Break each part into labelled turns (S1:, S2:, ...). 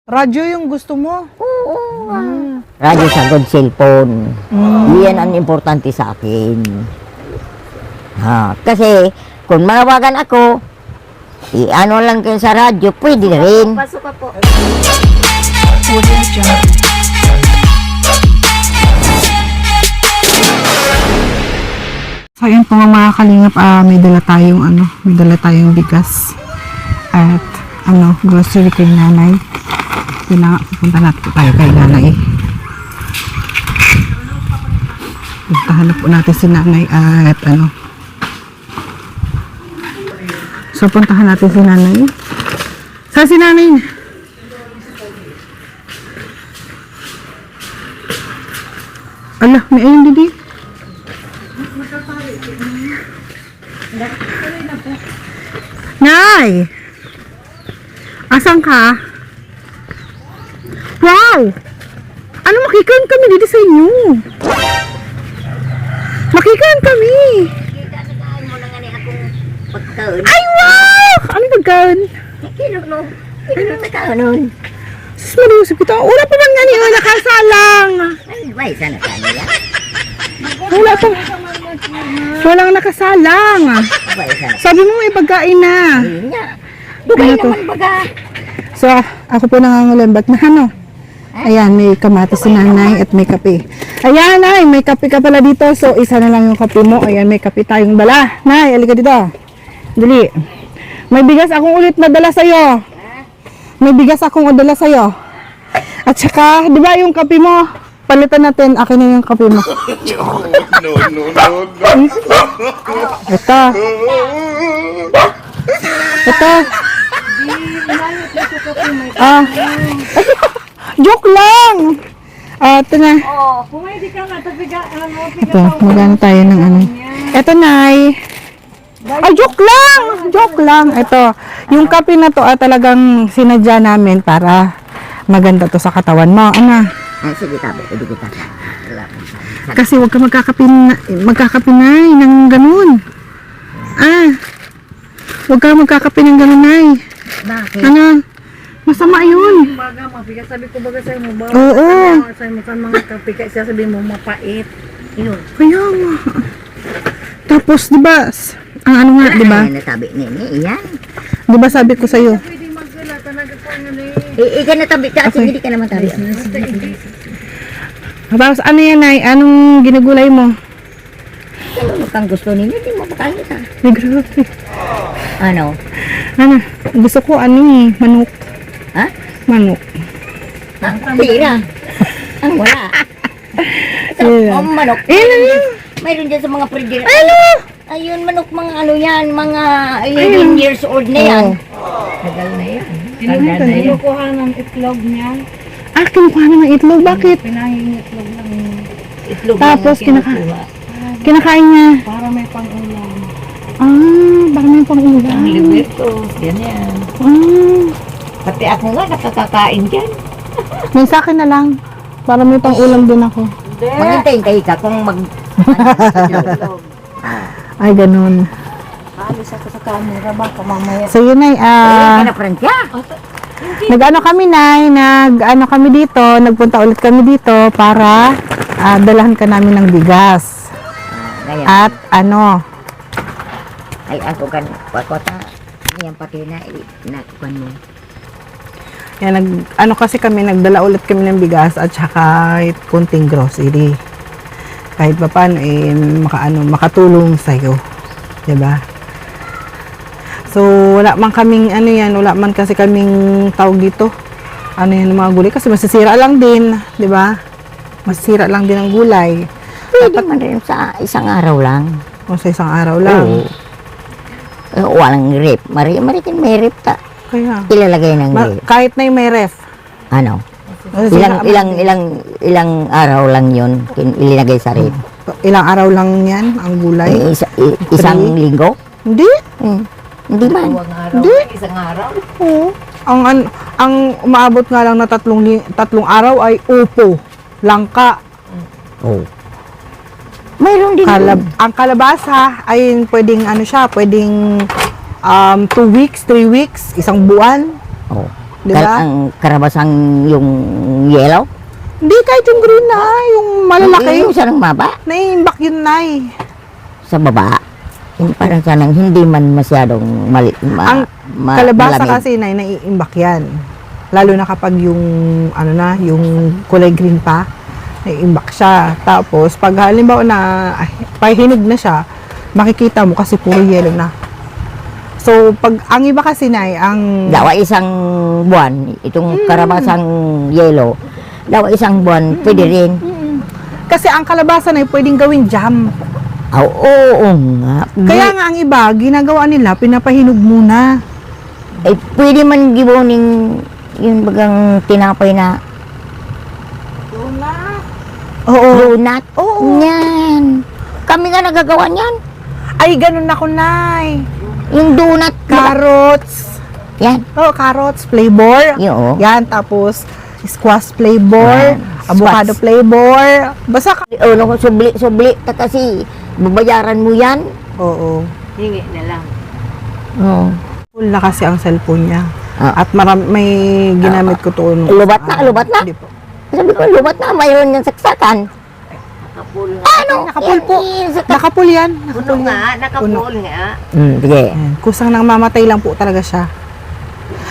S1: Radyo yung gusto mo?
S2: Oo. Radyo sa good cellphone. Yan ang importante sa akin. Kasi kung manawagan ako, ano lang kayo sa radyo, pwede na rin.
S3: Pasok ka po.
S1: So, yun po mga kalingap, may dala tayong bigas. At, grocery kay nanay. Pupunta natin tayo kay nanay. Puntahan na po natin si nanay at So, puntahan natin si nanay. Saan si nanay? Ala, may ayun didi. Nay! Asan ka? Wow! Ano, makikaan kami dito sa inyo? Makikaan kami! Ay, wow! Ano pagkaan? Sus, malusip kita. Wala pa man nga niyo, nakasalang. Wala pa. Walang nakasalang. Sabi mo may pagkain na.
S2: Bugay naman baga.
S1: So, ako po nangangulimbat na Ayan, may kamatis si nanay at may kape. Ayan, nay, may kape ka pala dito. So, isa na lang yung kape mo. Ayan, may kape tayong dala. Nay, alika dito. Dali. May bigas akong ulit na dala sa'yo. May bigas akong dala sa'yo. At saka, di ba yung kape mo? Palitan natin. Akin na yung kape mo. Ito. Ito. Joke lang! Ito na.
S3: Kung hindi ka nga,
S1: Ito, magano tayo ng Ito, nay. Ay, joke lang! Joke lang. Ito, yung kape na to talagang sinadya namin para maganda to sa katawan mo.
S2: Sige, tabi. Hindi kita.
S1: Kasi huwag ka magkakape ng ganun. Huwag ka magkakape ng ganun, nay.
S2: Bakit?
S1: Masama yun.
S3: baga, mabigat. Sabi ko baga sa'yo mo,
S1: Oo.
S3: sa mga kapika, siya sabi mo, mapait. Yun.
S1: Kaya nga. Tapos, di ba, di ba?
S2: Natabi ni yan.
S1: Di ba sabi ko sa'yo?
S3: Pwede magdala, talaga po
S2: Ika natabi ka at hindi ka naman tabi.
S1: Tapos, yan, nay? Anong ginagulay mo?
S2: Ano kang gusto ninyo? Hindi mo pakain ka.
S1: Ay, grabe.
S2: Ano?
S1: Gusto ko, manok.
S2: Ha?
S1: Manok.
S2: Tira. Ang wala. Ang manok. Mayroon dyan sa mga pridger. Ayun, manok, mga yan, mga 11 years old na yan. Tagal na yan.
S3: Kinukuha ng itlog niya.
S1: Kinukuha na ng itlog. Bakit?
S3: Pinahing itlog lang.
S2: Itlog
S1: Tapos,
S2: lang yung kinukuha.
S1: Kinakain niya.
S3: Para may pang-ulam.
S1: Baka may pang-ulam.
S2: Ang libertos, ganyan. Pati ako nga nakakakain dyan.
S1: May sa akin na lang. Para may pang-ulam din ako.
S2: Maghintayin kayo ka kung
S1: Ay, ganun.
S3: Alis ako sa camera, baka mamaya.
S1: So, yun ay, nag-ano kami, nay, kami dito, nagpunta ulit kami dito para dalahan ka namin ng bigas. At
S2: ay ako kan kota yan pati na inakuan mo.
S1: yan, kasi kami, nagdala ulit kami ng bigas at saka konting grocery. Kahit pa paano, makatulong sa'yo. Diba? So, wala man kaming, wala man kasi kaming tawag dito. Mga gulay. Kasi masisira lang din. Diba? Masisira lang din ang gulay.
S2: Pwede man rin sa isang araw lang.
S1: O sa isang araw lang.
S2: Walang rep. Marikin may rep ta.
S1: Kaya.
S2: Ilalagay ng rep.
S1: Kahit na yung may ref.
S2: Ano? Ilang araw lang yun ilinagay sa rep.
S1: Ilang araw lang yan ang gulay?
S2: Isang linggo?
S1: Hindi.
S2: Hindi man.
S1: Hindi.
S3: Isang araw?
S1: Oo. Ang umaabot nga lang na tatlong araw ay upo, langka.
S2: Oh. Mayroon din.
S1: Ang kalabasa ay pwedeng pwedeng 2 weeks, 3 weeks, isang buwan.
S2: Oh.
S1: Di ba?
S2: Ang karabasang yung yellow.
S1: Hindi, kahit yung green na, yung malalaki.
S2: Yung siya ng maba.
S1: Naiimbak yun, Nay.
S2: Sa baba. Yung parang sanang hindi man masyadong
S1: Ang kalabasa
S2: malamig.
S1: kasi, Nay, naiimbak yan. Lalo na kapag yung, ano na, yung kulay green pa, naiimbak siya. Tapos, pag halimbawa na, pahinog na siya, makikita mo kasi puro yellow na. So, pag, ang iba kasi, Nay, ang...
S2: Dawa isang buwan, itong karabasang yellow, dawa isang buwan, pwede rin.
S1: Kasi ang kalabasa na pwedeng gawin jam.
S2: Oo nga.
S1: Kaya nga ang iba, ginagawa nila, pinapahinog muna.
S2: Eh, pwede man giboning yung bagang tinapay na
S1: Oo.
S2: donut.
S1: Oo.
S2: Yan. Kami nga nagagawa niyan.
S1: Ay, ganun ako, Nay.
S2: Yung donut.
S1: Carrots.
S2: Yan.
S1: Oh, carrots flavor.
S2: Yung
S1: Yan, tapos squash flavor,
S2: Yan,
S1: avocado
S2: squash.
S1: flavor. Basta ka.
S2: Oh, no, subli ta kasi babayaran mo yan.
S1: Oo.
S3: Hingi na lang.
S2: Oh.
S1: Full na kasi ang cellphone niya.
S2: Ah.
S1: At may ginamit ko to.
S2: Lubat na, lubat na.
S1: Hindi po.
S2: Sabi ko, lumat na, mayroon yung saksakan.
S3: Nakapul.
S2: Ano?
S1: Nakapul po.
S2: Yan,
S1: Nakapul yan.
S3: Puno nga, nakapul nga.
S2: Sige.
S1: Ayan. Kusang nang mamatay lang po talaga siya.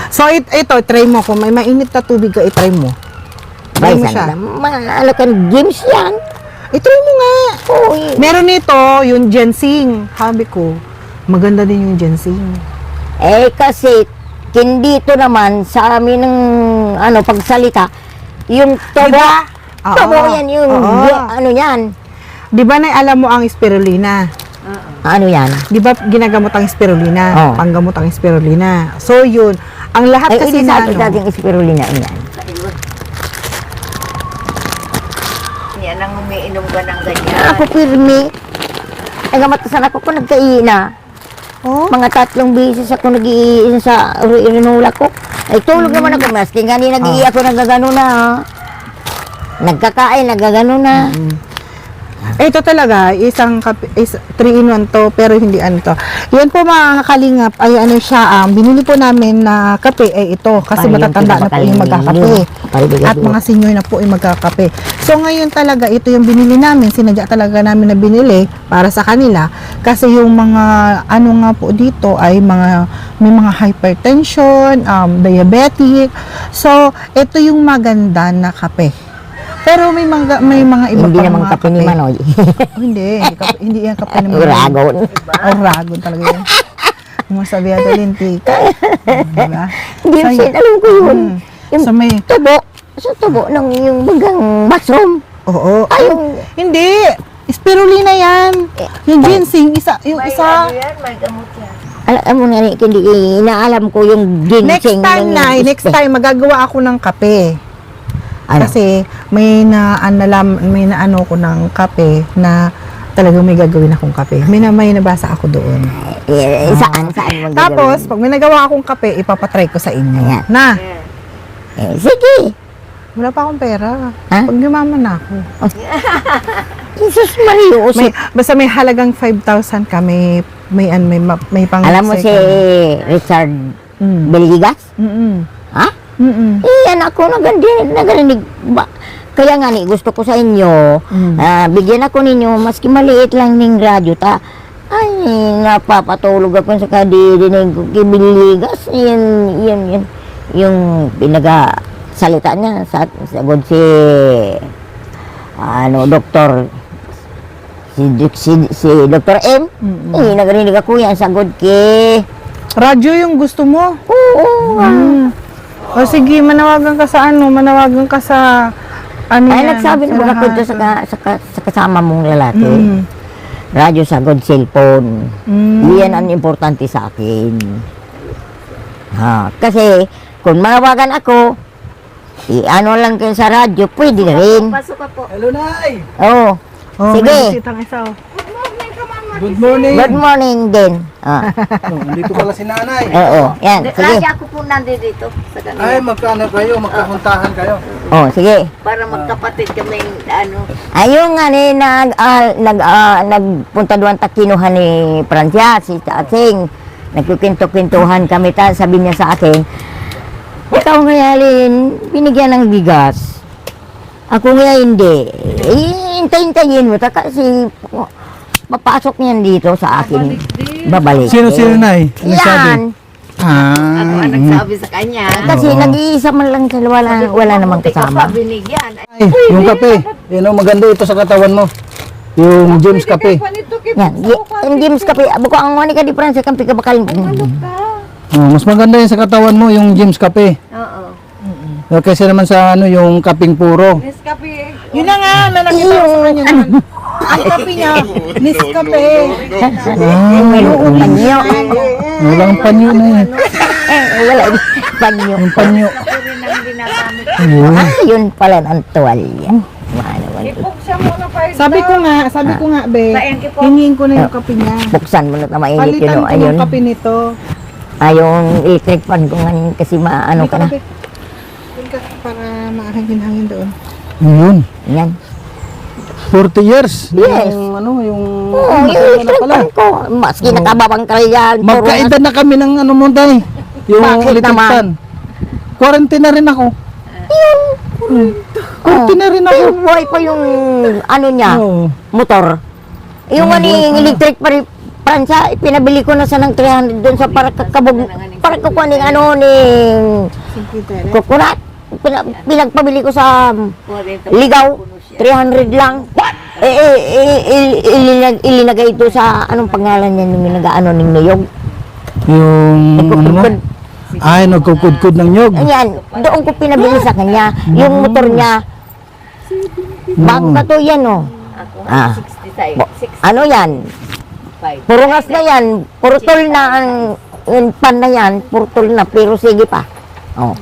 S1: So, ito, try mo. Kung may mainit na tubig ka, i-try mo. Try mo siya.
S2: Ano kan games yan?
S1: I-try mo nga.
S2: Uy.
S1: Meron nito, yung ginseng. Sabi ko, maganda din yung ginseng.
S2: Eh kasi, dito naman sa amin ng pagsalita, yung tobo,
S1: Diba? Oo.
S2: tobo yan yung
S1: Oo.
S2: ano yan.
S1: Di ba na alam mo ang spirulina?
S2: Ano yan?
S1: Di ba ginagamot ang spirulina?
S2: Oo.
S1: Panggamot ang spirulina. So yun, ang lahat
S2: Ay,
S1: kasi
S2: hindi
S1: na
S2: sa ating spirulina yan.
S3: Yan ang umiinom ka ng ganyan.
S2: Ako pirmi. Ay, gamatasan ako kung nagkaina.
S1: Oh,
S2: Mga 3 beses ako nag-iisa sa irinula ko. Ay, tulog naman ako. Maski nga ni nag-ii ako nagagano na. Nagkakain, nagagano na.
S1: ito talaga, isang 3-in-1 to, pero hindi ano to. Yan po mga kalingap, ay ano siya, binili po namin na kape, ay ito, kasi
S2: Para yung
S1: matatanda na po yung magkakape.
S2: Para bigay
S1: At mga senior na po yung magkakape. So ngayon talaga, ito yung binili namin, sinadya talaga namin na binili para sa kanila. Kasi yung mga, ano nga po dito, ay may mga hypertension, diabetic. So, ito yung maganda na kape. Pero may mga iba
S2: Hindi
S1: pang
S2: naman
S1: mga
S2: kape ni Manoy.
S1: Oh, hindi yan kape naman.
S2: Uragon.
S1: Oh, ragon talaga yun. Yung sabi natin, lintika. Diba?
S2: Hindi
S1: So,
S2: siya, alam ko yun. Yung
S1: So, may,
S2: tubo. Sa tubo ng yung bagang mushroom.
S1: oo.
S2: Ay, yung
S1: Hindi! Spirulina yan. Yung ginseng, yung
S3: May
S1: isa.
S3: ano yan, may gamot yan.
S2: alam mo na, hindi inaalam ko yung ginseng.
S1: Next time, magagawa ako ng kape.
S2: Ano?
S1: Kasi may naano ko ng kape na talagang may gagawin akong kape. May nabasa ako doon.
S2: Saan mo
S1: Tapos, pag may nagawa akong kape, ipapatry ko sa inyo.
S2: Ayan.
S1: Na,
S2: sige.
S1: wala pa akong pera.
S2: Ha?
S1: Pag yumaman na ako.
S2: Jesus Mario.
S1: Basta may halagang 5,000 ka, may pang
S2: Alam mo si Richard Beligas? Ha? Iyan ako nagarinig ba? Kaya nga ni gusto ko sa inyo, bigyan ako ninyo maski maliit lang ning radyo ta. Ay, napapatulog ako sa kadidinig ko kay Beligas. Yan yung salita niya sa god si doktor si Dr. M. Nagarinig ako yan sa god kay
S1: Radyo yung gusto mo?
S2: oo.
S1: O sige, manawagan ka sa ano
S2: Ay,
S1: yan,
S2: nagsabi na mga kwento
S1: lahat.
S2: sa kasama mong lalaki.
S1: Mm.
S2: Radyo sa good cellphone.
S1: Mm.
S2: Yan ang importante sa akin. Kasi, kung manawagan ako, ano lang kayo sa radyo, pwede na rin.
S3: Pasok ka po.
S4: Hello, Nay!
S2: Oo.
S1: Oh,
S2: Sige.
S1: may bisitang isa, oh.
S4: Good morning!
S2: Good morning din.
S4: Nandito pala si Nanay.
S2: Oo. Yan, sige.
S3: Lagi ako po nandito dito sa
S4: Ay,
S3: ganun.
S4: magkano kayo? Magkakuntahan kayo.
S2: Oh, sige.
S3: Para magkapatid kami ano.
S2: Ayun nga ni, nagpunta doon takinuhan ni Francia, si Tatsing. Nagkukinto-kintuhan kami, sabi niya sa akin, Ikaw ngayalin, binigyan ng bigas. Ako nga hindi. Hintay-hintayin mo. Kasi papasok niyan dito sa akin. Babalik.
S4: Sino nay? Ano sabi?
S2: Yan.
S3: Ako ang nagsabi sa kanya.
S2: Kasi nag-iisa man lang sa wala namang kasama.
S3: Binigyan.
S4: Ay, yung kape. Yan o, maganda ito sa katawan mo. Yung James kape.
S2: Yan. Yung James kape. Buko ang wani ka di Fransa kampi ka bakal.
S4: Oh, mas maganda yan sa katawan mo, yung James kape.
S3: Oo.
S4: Kasi naman sa ano, yung kaping puro.
S3: Nescafe.
S1: Yun na nga, may nakita ko sa kanya naman. Ang kape niya, Nescafe.
S2: Panyo.
S4: Walang panyo na yan.
S2: Wala. Panyo.
S4: Yung panyo.
S3: Ito rin ang ginagamit.
S4: Ayun.
S2: Yun pala ang tuwalya. Manaman.
S3: Ipuksa mo na pa ito.
S1: Sabi ko nga, be,
S3: Bayan ko po.
S1: hingin ko na yung kape niya.
S2: Buksan mo na na mainit
S1: Palitan
S2: yun.
S1: ko
S2: Ayun.
S1: ng kape nito.
S2: Yung electric fan ko nga kasi maano ka na.
S1: Doon ka, para maahangin-hangin doon.
S4: Ayun.
S2: Yan.
S4: 40 years.
S2: Yes.
S4: Yung ano, yung...
S2: Oo, yung electric fan ko. Maski nakababang ka yan.
S4: Magkaedad na kami ng ano mo, day. Yung
S2: Bakit
S4: electric
S2: naman?
S4: fan. Quarantine na rin ako. Quarantine na rin ako.
S2: Yung buhay pa yung ano niya,
S4: Oo.
S2: motor. Yung electric pa rin. Pransa, pinabili ko na sa ng 300 doon sa para kukuha ng ano ni kukunat. Pinagpabili ko sa Ligaw, 300 lang. Ilinagay ito sa anong pangalan niya yung nag-ano ng niyog.
S4: Yung ano mo? Ay, nagkukudkud ng nyog.
S2: Ayan, doon ko pinabili sa kanya. Yung motor niya, bago na to yan oh. Ah, ano yan? Puro ngas na yan, puro tol na ang pan na yan, puro tol na, pero sige pa. Oh.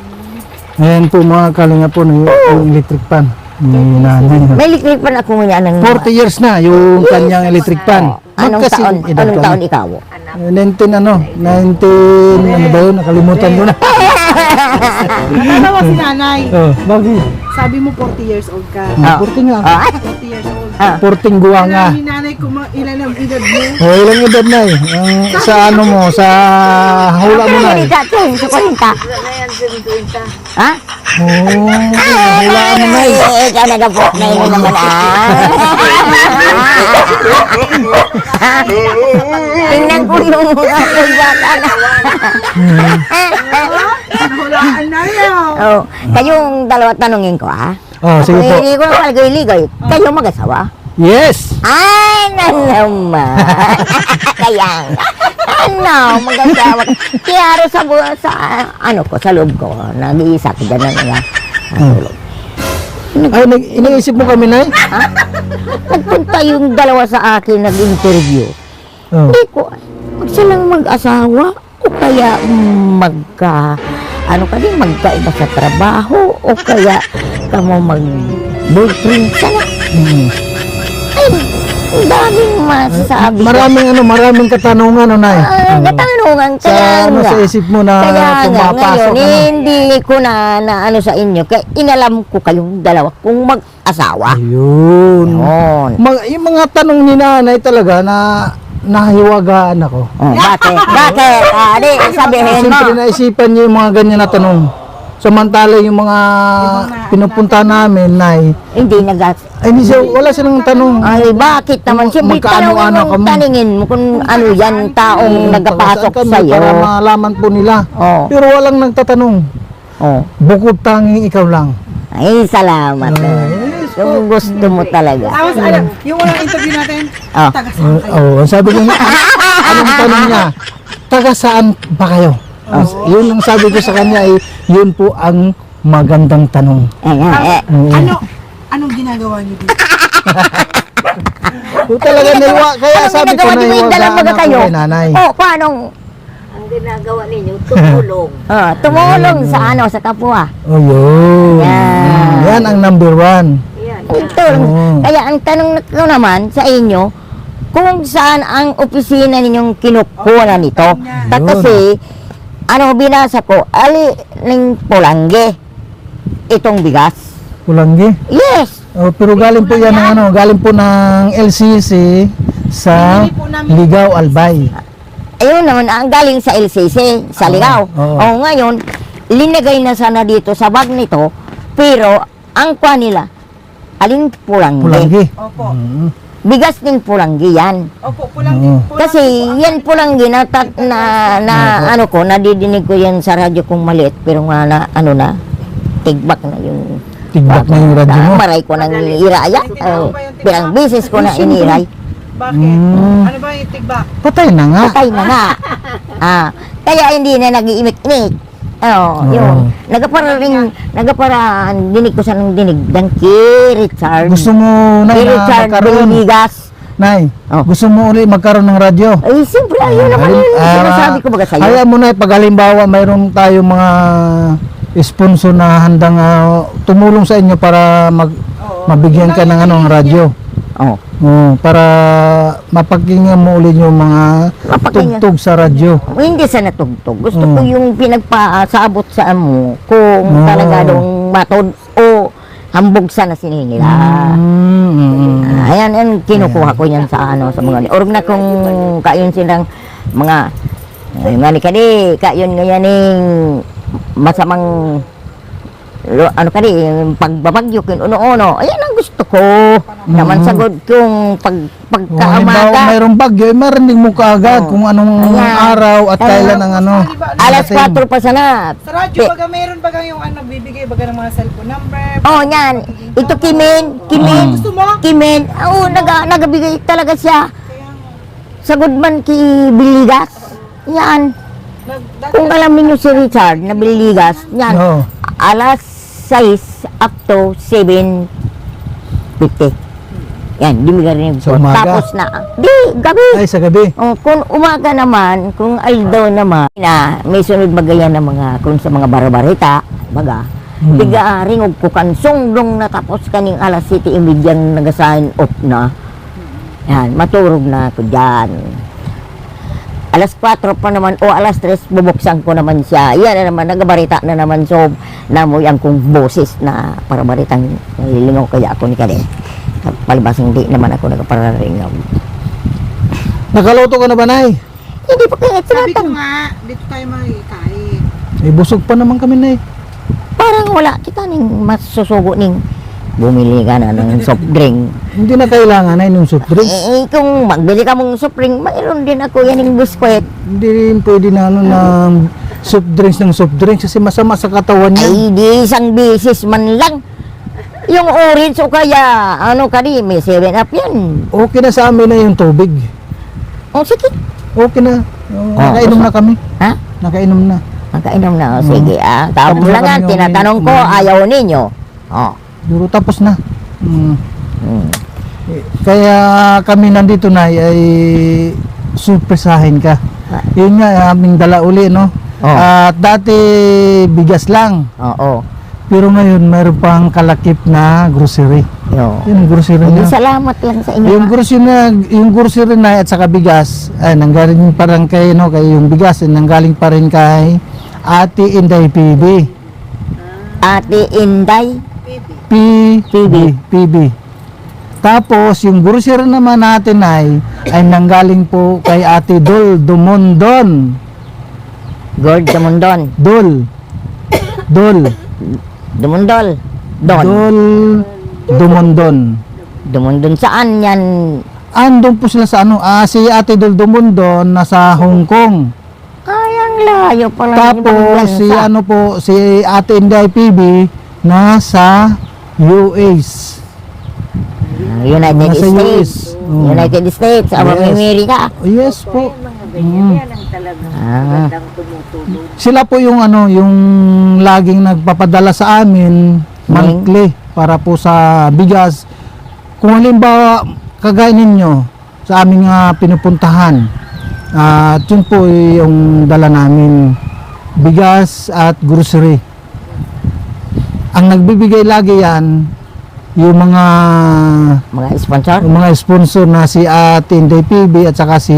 S4: Ayan po mga kalinga po, yung electric fan. Ni nanay.
S2: May electric pan ako ngayon ng
S4: 40 years na yung kanyang electric fan.
S2: anong taon,
S4: edad
S2: anong
S4: kami.
S2: taon ikaw?
S4: 19 ano ba yun? Nakalimutan ko na.
S1: Natatawa si nanay.
S4: Oh, bakit?
S1: Sabi mo 40 years old ka.
S2: Oh.
S4: 40 nga.
S2: Ah,
S1: 40 years old.
S4: 40 guwa nga.
S1: Alam ni nanay kung ilan ang edad mo.
S4: Oh, ilang edad na eh. Sa ano mo, sa hula mo na eh.
S2: sa 40.
S3: Wala na yan, 20.
S2: Ha?
S4: Oh, hula mo na eh.
S2: Ikaw nagapot na yun naman Tingnan ko yung bata na.
S1: Nahulaan na yun.
S2: Oh, kayong dalawa tanungin ko
S4: Oh, sige po.
S2: Hindi ko na paligoy-ligoy. Kayo mag-asawa?
S4: Yes!
S2: Ay, na naman. Kaya nga. Ano, mag-asawa ka. Kaya ro sa ano ko, sa loob ko, nag-iisa ko dyan na nga.
S4: Ay, iniisip mo kami, Nay?
S2: Nagpunta yung dalawa sa akin, nag-interview.
S4: Oh.
S2: Hindi ko, huwag silang mag-asawa o kaya magkaiba sa trabaho o kaya kamo mag-boyfriend sana. Ay, ang daming masasabi.
S4: Maraming katanungan, Nay.
S2: Katanungan,
S4: Sa
S2: kaya
S4: ano
S2: nga.
S4: sa isip mo na
S2: Kaya nga,
S4: pumapasok
S2: ngayon,
S4: ano?
S2: hindi ko na ano sa inyo. Kaya inalam ko kayong dalawa kung mag-asawa.
S4: Ayun.
S2: Yun.
S4: Yung mga tanong ni nanay talaga na nahiwagaan ako.
S2: Oh, bakit? Bakit? Di, sabihin mo.
S4: Siyempre naisipan niyo yung mga ganyan na tanong. Samantala yung mga pinupunta namin, Nay,
S2: Hindi nag
S4: ay wala silang tanong.
S2: Ay, bakit naman? Siyempre,
S4: Magkaano-ano ka mo?
S2: taningin mo kung ano yan, taong nagpapasok
S4: Taga-saan kami
S2: sa'yo.
S4: Para malaman po nila.
S2: Oh.
S4: Pero walang nagtatanong.
S2: Oh.
S4: Bukod tanging ikaw lang.
S2: Ay, salamat. Kung gusto mo talaga.
S1: Tapos, alam, yung unang interview natin,
S2: Oh.
S1: taga saan kayo?
S4: Ang sabi ko niya, anong tanong niya? Taga saan ba kayo? Yun ang sabi ko sa kanya ay, yun po ang magandang tanong.
S1: Anong ginagawa niyo dito?
S4: Yung talaga nilwa, kaya
S2: Anong
S4: sabi ko
S2: ginagawa niyo yung dalawa
S4: naiwagaan
S2: kayo?
S4: ako kay nanay.
S2: Oh, paano?
S3: Ang ginagawa ninyo, tumulong.
S2: Tumulong sa ano, sa kapwa.
S4: Oh, yun.
S2: Yan.
S4: Yan ang number 1.
S3: Yan.
S2: Ito.
S4: Oo.
S2: Kaya ang tanong ko naman sa inyo, kung saan ang opisina ninyong kinukuha nito. Kasi, ano binasa ko, ali ng Pulangge, itong bigas.
S4: Pulanggi.
S2: Yes.
S4: Oh, pero galing po yan ng ano, galing po ng LCC sa Ligaw Albay.
S2: Ayun naman, ang galing sa LCC, sa Ligaw.
S4: oo.
S2: O ngayon, linagay na sana dito sa bag nito, pero ang kwa nila, aling pulanggi.
S4: Pulanggi.
S1: Opo.
S2: Bigas ng pulanggi yan.
S1: Opo, pulang
S4: Oo.
S2: Kasi yan pulanggi na, ano ko, nadidinig ko yan sa radyo kong maliit, pero nga na, ano na, tigbak na yung
S4: Tigbak na yung radyo mo.
S2: maray ko nang iraya. Pirang bisis ko na iniray.
S1: Bakit?
S4: Mm.
S1: Ano ba yung tigbak?
S4: Patay na nga.
S2: Patay na nga. Kaya hindi na nag-iimik-imik. Yun. Nagapara, dinig ko sa nang dinig. Ki Richard.
S4: Gusto mo na
S2: Ki Richard
S4: magkaroon?
S2: Biligas.
S4: Nay,
S2: Oh.
S4: gusto mo ulit magkaroon ng radyo?
S2: Ay, siyempre, ayun naman yun. Sinasabi ko baga sa'yo.
S4: Kaya mo na, pag halimbawa mayroon tayong mga sponsor na handang tumulong sa inyo para mabigyan ka ng ng radyo.
S2: Oh.
S4: Para mapakinggan mo ulit yung mga
S2: Mapakinggan.
S4: tugtog sa radyo.
S2: Hindi sa natugtog. Gusto ko yung pinagpasaabot sa amo kung
S4: Oh.
S2: talaga dong matod o hambog sa nasinin nila. Ayan, kinukuha ko yan sa sa mga org na kung kayon silang mga nga ni kadi kayon nga yaning masamang ano kadi pagbabagyo kin uno-uno. Ayan ang gusto ko. Naman sagod kung
S4: Halimbawa
S2: pagkaamaga.
S4: mayroong bagyo, marinig mo kaagad kung anong
S2: Ayan.
S4: araw at
S2: Kaya-
S4: kailan ang ano.
S2: Alas 4 pa sana.
S1: Sa radyo, baga meron baga yung bibigay baga ng mga cellphone number.
S2: Oh, yan. Ito Kimin.
S1: Gusto mo?
S2: Kimin. Oo, nagabigay talaga siya. Sa Goodman ki Biligas. Yan. Kung alam niyo si Richard na Biligas, yan.
S4: Oo.
S2: Alas 6 up to 7:50. Yan, di mga rin.
S4: Sa umaga?
S2: Tapos na. Di, gabi.
S4: Ay, sa gabi.
S2: Oh, kung umaga naman, kung aldaw naman, na may sunod bagayan ng mga, kung sa mga barabarita, baga, tiga ringog ko kansong dong natapos kaning alas 7:30 nag-sign off na. Yan, maturog na ako dyan. Alas 4 pa naman, o alas 3, bubuksan ko naman siya. Yan na naman, nagabarita na naman, so, namuyan kong boses na parabaritang nalilingaw kaya ako ni Kade. Palibas hindi naman ako nagpararingaw.
S4: Nakaluto ka na ba, Nay?
S2: Hindi pa kaya
S1: Sabi ko
S2: tinatang.
S1: nga, dito tayo makikain.
S4: Busog pa naman kami, Nay.
S2: Parang wala kita ning masusugo ning bumili ka na ng soft drink.
S4: Hindi na kailangan na yung soft drinks.
S2: Kung magbili ka mong soft drink, mayroon din ako yan yung biskwit.
S4: Hindi rin pwede na ng soft drinks kasi masama sa katawan niya.
S2: Ay, di isang bisis man lang. Yung orange o kaya, ano ka di, may 7-up yan.
S4: Okay na sa amin na yung tubig.
S2: O sige,
S4: Okay na. Nakainom na kami.
S2: ha?
S4: Nakainom na.
S2: Magkainom na, o sige Tapos
S4: Tapos na
S2: lang
S4: kami
S2: yan,
S4: yung
S2: tinatanong ko,
S4: uminom.
S2: ayaw ninyo. Oh.
S4: Duro tapos na.
S2: Hmm.
S4: Kaya kami nandito na ay surpresahin ka. Yun nga, aming dala uli, no?
S2: Oh.
S4: At dati bigas lang.
S2: Oo.
S4: Pero ngayon, mayroon pang kalakip na grocery.
S2: Yo.
S4: Yun, grocery
S2: Hindi,
S4: na.
S2: salamat lang sa inyo.
S4: Yung grocery na at saka bigas, ay nanggaling parang kay, no, kay yung bigas, ay nanggaling pa rin kay Ate Inday PB.
S2: Ate Inday.
S4: PB. Tapos, yung grocery naman natin ay nanggaling po kay Ate Dol Dumondon.
S2: Gord Dumundon.
S4: Dol
S2: Dumundol. Don.
S4: Dumondon.
S2: Dumundon. Saan yan?
S4: Andun po sila sa si Ate Dol Dumondon nasa Hong Kong.
S2: Kayang layo pala. ng ibang
S4: Tapos
S2: bansa.
S4: si Ate Inday PB nasa US.
S2: United
S4: Nasa
S2: States.
S4: US. Oh.
S2: United States.
S4: Yes.
S2: Amerika.
S4: Yes po.
S2: Ah.
S4: Sila po yung yung laging nagpapadala sa amin monthly para po sa bigas. Kung halimbawa kagaya ninyo sa aming pinupuntahan, at yun po yung dala namin bigas at grocery. Ang nagbibigay lagi yan yung mga
S2: Mga
S4: sponsor
S2: sponsor.
S4: na si Ate Inday PB at saka si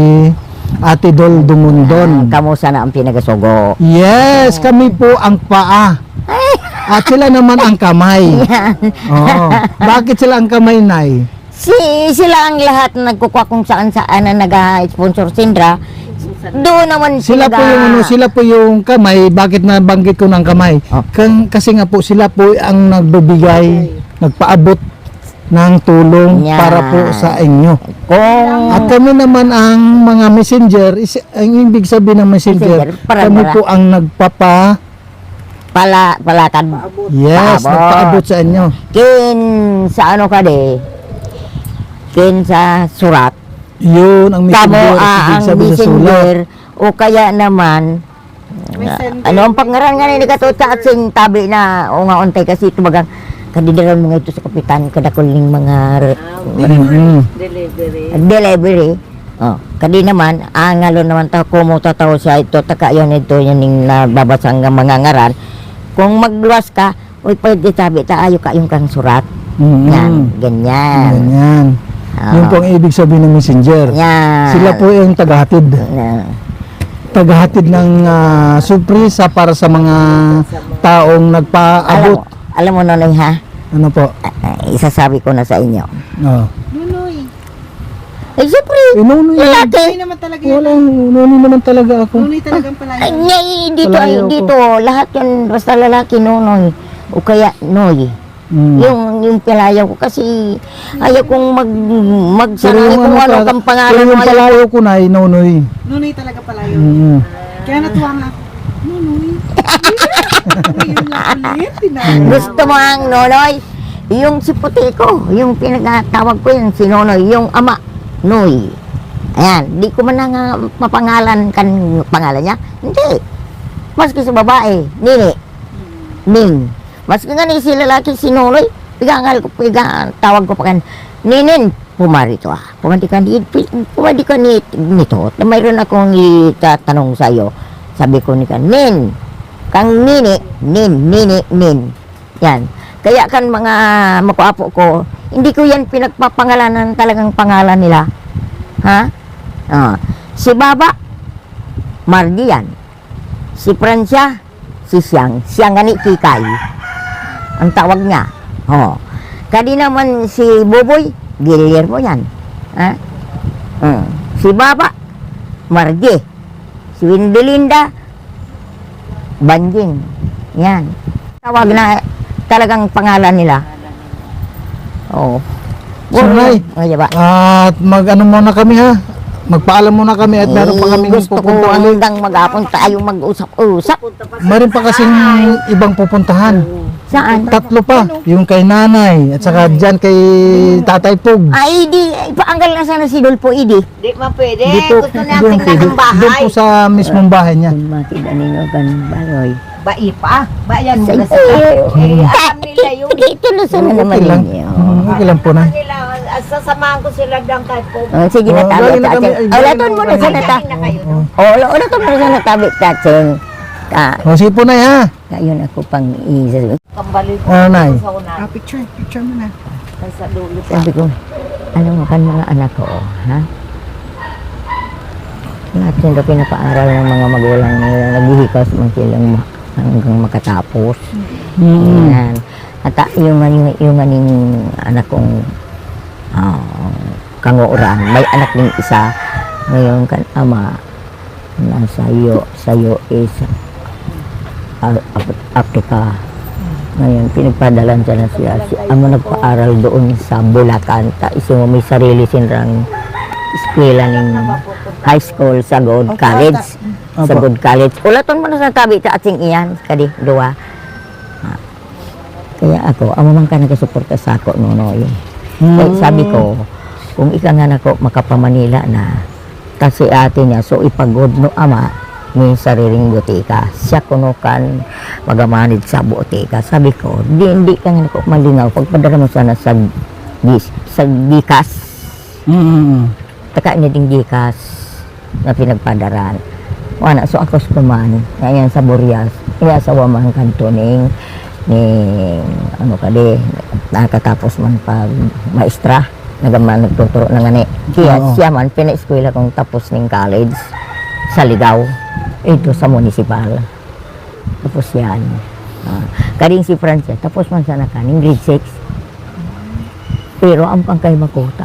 S4: Ate Dol Dumundon.
S2: Kamo sana ang pinagasugo.
S4: Yes, kami po ang paa. At sila naman ang kamay. Oo. Bakit sila ang kamay, Nay?
S2: Sila ang lahat na nagkukuha kung saan na nag-sponsor Sindra. Doon naman
S4: Sila po yung ano, sila po yung kamay. Bakit nabanggit ko ng kamay?
S2: Oh.
S4: Kasi nga po sila po ang nagbibigay, nagpaabot ng tulong
S2: Yan.
S4: para po sa inyo.
S2: Kung
S4: At kami naman ang mga messenger, ang ibig sabihin ng messenger,
S2: Messenger, para
S4: kami
S2: para.
S4: po ang
S2: palakad.
S4: yes,
S2: Paabot.
S4: nagpaabot sa inyo.
S2: Kin sa ano ka de, kin sa surat.
S4: Yun ang
S2: Tamo
S4: messenger, ibig
S2: ang
S4: sabihin sa sulat.
S2: messenger o kaya naman ano ang pangaran nga ni kato sa ating tabi na o nga untay kasi tumagang kadidiran mo nga ito sa kapitan kadakuling mga
S4: Mhm.
S2: delivery. Oh, kadi naman ang ngalo naman ta kumo tataw siya ito taka yon ito yan ning nababasa nga mga ngaran. Kung magluwas ka, uy pwede tabi ta ayo ka yung kang surat.
S4: Mhm.
S2: Yan, ganyan.
S4: Ganyan. Yun po ang ibig sabihin ng messenger.
S2: Yan.
S4: Sila po yung tagahatid. Tagahatid ng surpresa para sa mga taong nagpaabot.
S2: Alam mo Nonoy ha,
S4: Ano po?
S2: isasabi ko na sa inyo.
S4: Oh.
S3: Nunoy.
S2: Eh siyempre,
S4: Nunoy.
S3: Nunoy
S2: lalaki.
S3: naman talaga yan.
S4: Walang nunoy naman talaga ako.
S3: Nunoy talagang palayo.
S2: Ay, dito,
S4: Palayo ko.
S2: dito, lahat yan, basta lalaki Nonoy. O kaya Noy.
S4: Mm.
S2: Yung palayaw ko kasi ayaw kong magsaray kung ano kang
S4: pero
S2: pangalan mo.
S4: yung palayo ko na ay nunoy.
S3: Nunoy talaga palayo.
S4: Mm.
S3: Kaya natuwa nga ako. Nunoy. Ngayon lang ulit.
S2: Gusto mo ang Nonoy? Yung si puti ko, yung pinagtawag ko yun, si Nonoy, yung ama, Noy. Ayan, di ko man na nga mapangalan kan pangalan niya. Hindi. Maski sa babae, Nini, Ning. Maski nga ni si lalaki, si Nonoy, tawag ko pa kan, Ninin, pumarito Pumandi ka nito. Mayroon akong itatanong sa iyo. Sabi ko ni kan, Nin, kang Nini, Nin. Yan. Kaya kan mga makuapo ko, hindi ko yan pinagpapangalanan talagang pangalan nila. Ha? Si Baba, Mardi yan. Si Francia, si Siyang. Siyang gani Kikay. Ang tawag niya. Kadi naman si Boboy, Guillermo yan. Ha? Si Baba, Mardi. Si Windelinda, Banjing. Yan. Tawag na talagang pangalan nila. Oo.
S4: Sanay.
S2: Ay, ba?
S4: At mag-ano muna kami ha. Magpaalam muna kami at meron pa kami
S2: gusto ko
S4: pupuntahan.
S2: hanggang mag-apon tayo mag-usap-usap.
S4: Meron pa kasing ibang pupuntahan.
S2: Saan?
S4: Tatlo pa. Yung kay nanay at saka dyan kay tatay Pug.
S2: Ay, ipaanggal na sana si Dulpo, Idi.
S3: Di man pwede.
S4: Hindi po,
S3: Gusto
S4: doon
S3: natin na ng
S4: doon
S3: bahay.
S4: po sa mismong bahay niya.
S2: Matid ninyo kan baloy.
S3: Bai pa. Bayan mo
S2: Say,
S3: na sila. Alam nila yung
S2: Ito na sana naman
S4: Okay lang.
S2: ninyo.
S4: Okay lang po na.
S3: nila. Sasamahan ko sila dang kahit po.
S2: Sige na tabi,
S4: galing na kami.
S2: Tacheng.
S4: Ay,
S2: Ulaton mo na
S4: galing
S2: sana ta.
S3: na kayo. no?
S2: Ulaton mo na sana tabi, Tacheng.
S4: O sige po na ha.
S2: Ayun ako pang isa.
S3: Kambali ko
S4: Nay.
S3: sa una.
S1: Picture mo na.
S3: Ay, sa dulo pa.
S2: Sabi ko, alam mo kan mga anak ko, ha? Lahat yung pinapaaral ng mga magulang nila, naghihikas man silang hanggang makatapos. Yan. At yung aning anak kong kanguuran, may anak din isa. Ngayon kan ama, nasa iyo is Africa. Ngayon, pinagpadalan siya na siya. Si amo nagpaaral doon sa Bulacan. Iso may sarili silang eskwela ng high school sa Good College. Sa
S4: Opo.
S2: Good College. Ulaton mo na sa tabi sa ating iyan. Kadi, dua. Kaya ako, amo man ka nagasuporta sa ako, Nonoy. Kaya sabi ko, kung ika nga nako makapamanila na, kasi ate niya, so ipagod no ama, may sariling butika. Siya kunukan magamanid sa butika. Sabi ko, hindi ka nga nako malingaw. Pagpadala mo sana sa gikas. Taka niya ding gikas na pinagpadaran. Wana, so ako skuman. Ngayon sa Burias. Kaya sa Waman kanto ni ano kadi, nakatapos man pag maestra. Nagtuturo na nga ni. Kaya
S4: Oo.
S2: siya man, pina-eskwela kong tapos ng college sa Ligaw. Ito sa municipal. Tapos yan. Kading si Francia, tapos man sana kaning grade 6. Pero ang pangkay makuta.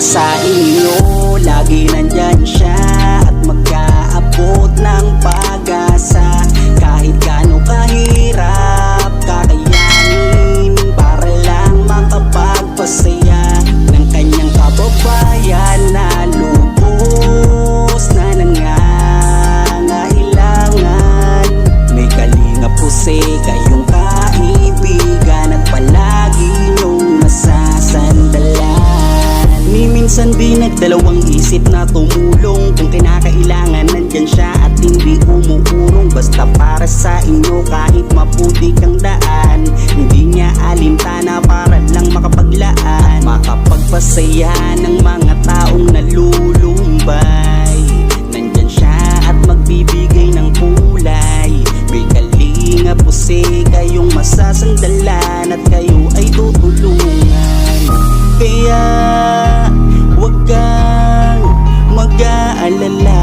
S5: para sa inyo. Lagi nandyan siya at mag-aabot ng pag-asa. Kahit gaano kahirap kakayanin, para lang makapagpasaya ng kanyang kababayan na lubos na nangangailangan. May Kalingap Jose kayong kaibigan at palagi niyong masasandalan. Ni minsan di nagdalawang isip na tumulong, kung kinakailangan nandyan siya at hindi umuurong. Basta para sa inyo kahit maputik ang daan, hindi niya alintana para lang makapaglaan, makapagpasaya ng mga taong nalulumbay. Nandyan siya at magbibigay ng kulay. May Kalingap Jose kayong masasandalan at kayo ay tutulungan. Kaya huwag kang mag-aalala,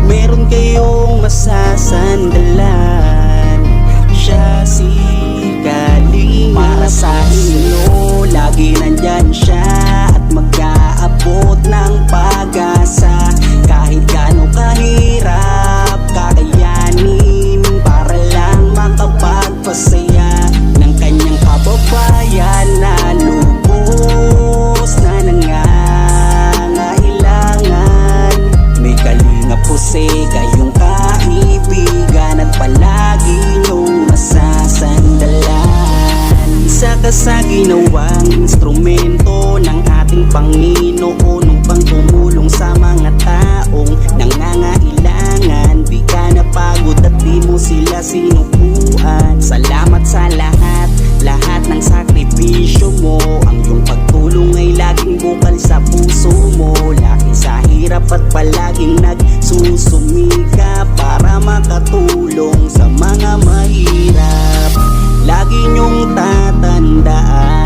S5: meron kayong masasandalan. Siya si Kalingap. Para sa inyo, lagi nandyan siya at mag-aabot ng pag-asa. Kahit gaano kahirap kakayanin, para lang makapagpasaya ng kanyang kababayan na lubos na nangangailangan. May Kalingap Jose kayong kaibigan at palagi niyong masasandalan. Isa ka sa ginawang instrumento ng ating Panginoon upang tumulong sa mga taong nangangailangan. Di ka napagod at di mo sila sinukuan. Salamat sa lahat ng sakripisyo mo. Ang iyong pagtulong ay laging bukal sa puso mo. Laki sa hirap at palaging nagsusumika para makatulong sa mga mahirap. Lagi niyong tatandaan,